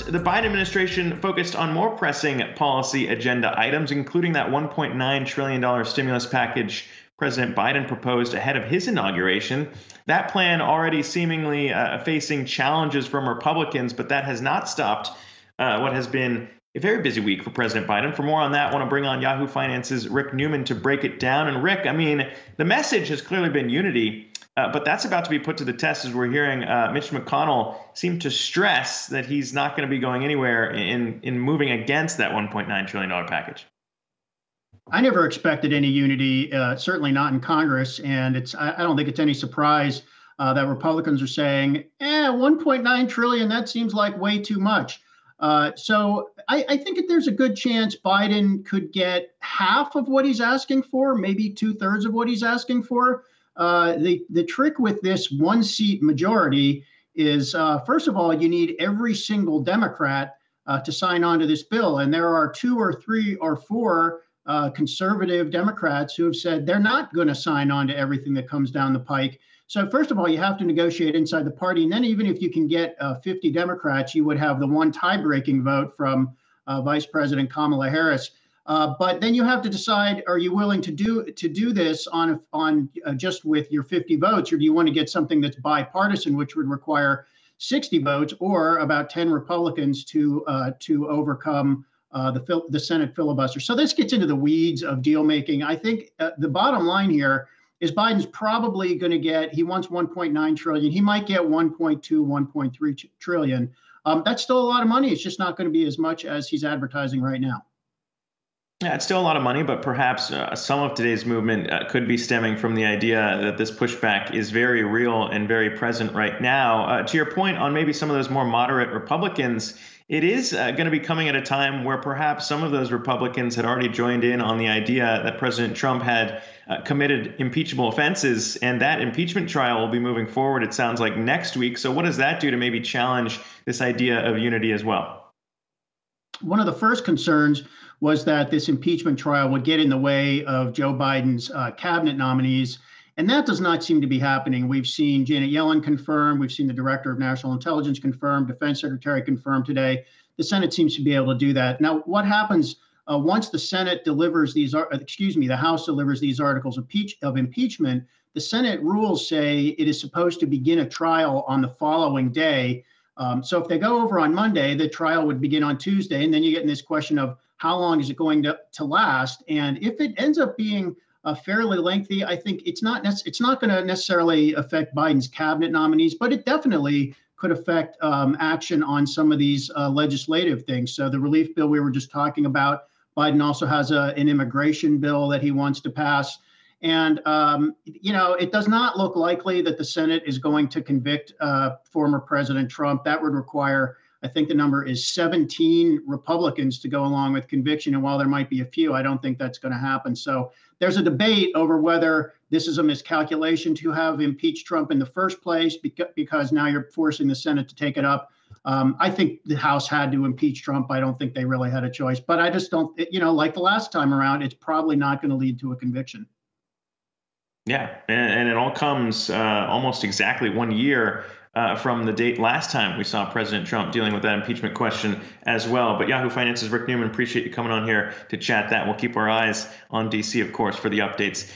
The Biden administration focused on more pressing policy agenda items, including that $1.9 trillion stimulus package President Biden proposed ahead of his inauguration. That plan already seemingly facing challenges from Republicans, but that has not stopped what has been a very busy week for President Biden. For more on that, I want to bring on Yahoo Finance's Rick Newman to break it down. And Rick, I mean, the message has clearly been unity. But that's about to be put to the test as we're hearing Mitch McConnell seem to stress that he's not going to be going anywhere in moving against that $1.9 trillion package. I never expected any unity, certainly not in Congress. And I don't think it's any surprise that Republicans are saying, 1.9 trillion, that seems like way too much. So I think that there's a good chance Biden could get half of what he's asking for, maybe 2/3 of what he's asking for. The trick with this one seat majority is, first of all, you need every single Democrat to sign on to this bill. And there are 2 or 3 or 4 conservative Democrats who have said they're not going to sign on to everything that comes down the pike. So first of all, you have to negotiate inside the party. And then even if you can get 50 Democrats, you would have the one tie-breaking vote from Vice President Kamala Harris. But then you have to decide, are you willing to do this on just with your 50 votes, or do you want to get something that's bipartisan, which would require 60 votes or about 10 Republicans to overcome the Senate filibuster? So this gets into the weeds of deal making. I think the bottom line here is Biden's probably going to he wants 1.9 trillion. He might get 1.2, 1.3 trillion. That's still a lot of money. It's just not going to be as much as he's advertising right now. Yeah, it's still a lot of money, but perhaps some of today's movement could be stemming from the idea that this pushback is very real and very present right now. To your point on maybe some of those more moderate Republicans, it is going to be coming at a time where perhaps some of those Republicans had already joined in on the idea that President Trump had committed impeachable offenses, and that impeachment trial will be moving forward, it sounds like, next week. So what does that do to maybe challenge this idea of unity as well? One of the first concerns was that this impeachment trial would get in the way of Joe Biden's cabinet nominees. And that does not seem to be happening. We've seen Janet Yellen confirm. We've seen the director of national intelligence confirm, defense secretary confirm today. The Senate seems to be able to do that. Now, what happens once the Senate delivers the House delivers these articles of impeachment, the Senate rules say it is supposed to begin a trial on the following day. So if they go over on Monday, the trial would begin on Tuesday. And then you get in this question of how long is it going to last? And if it ends up being fairly lengthy, I think it's not going to necessarily affect Biden's cabinet nominees, but it definitely could affect action on some of these legislative things. So the relief bill we were just talking about, Biden also has an immigration bill that he wants to pass. And, it does not look likely that the Senate is going to convict former President Trump. That would require, I think the number is 17 Republicans to go along with conviction. And while there might be a few, I don't think that's going to happen. So there's a debate over whether this is a miscalculation to have impeached Trump in the first place, because now you're forcing the Senate to take it up. I think the House had to impeach Trump. I don't think they really had a choice. But I just don't, like the last time around, it's probably not going to lead to a conviction. Yeah, and it all comes almost exactly 1 year from the date last time we saw President Trump dealing with that impeachment question as well. But Yahoo Finance's Rick Newman, appreciate you coming on here to chat that. We'll keep our eyes on D.C., of course, for the updates.